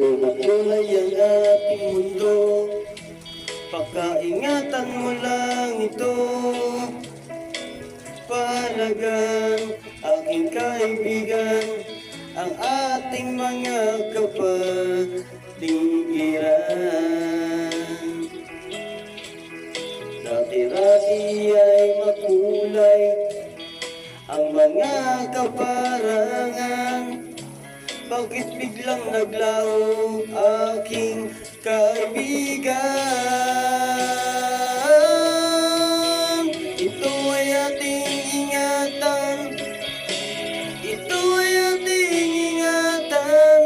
Kulay ang ating mundo, pakaingatan mo lang ito. Pahalagan, aking kaibigan, ang ating mga kapaligiran. Dati-dati ay makulay ang mga kaparangan. Bakit biglang naglaho aking kaibigan? Ito ay ating ingatan, ito ay ating ingatan,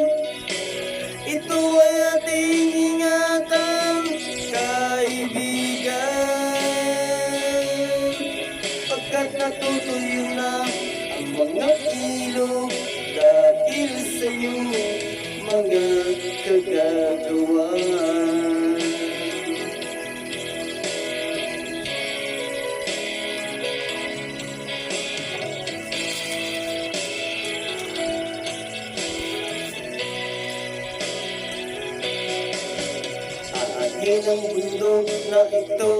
ito ay ating ingatan, kaibigan. Pagkat natutuyo na ang mga ilog dahil sa iyong mga kagagawa. Aanhin ang bundok na ito,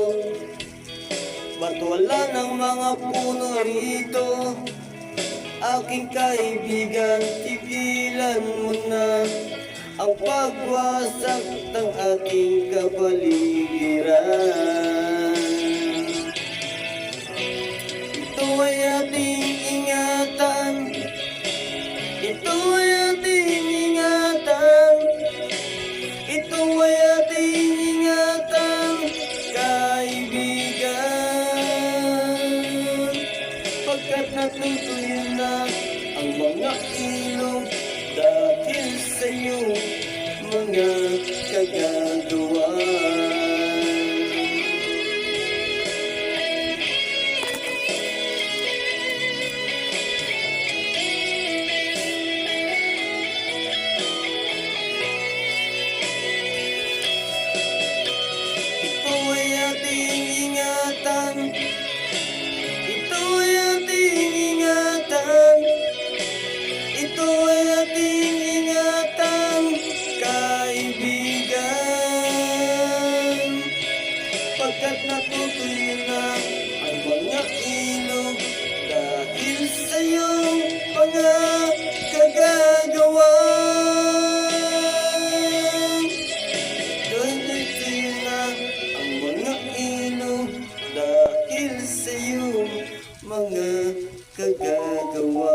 ba't wala ng mga puno rito? Aking kaibigan, tigilan mo na ang pagwasak ng ating kapaligiran. Ito ay ating ingatan, ito ay ating ingatan, ito ay ating ingatan, kaibigan. Pagkat natutuyo na ang mga ilog dahil sa iyong mga kagagawa. Ito ay ating ingatan, ito ay ating ingatan, ito ay ating ingatan, kaibigan. Pagkat natutuyo na ang mga ilog dahil sa iyong mga kagagawa. Natutuyo na ang mga ilog dahil sa iyong mga kagagawa.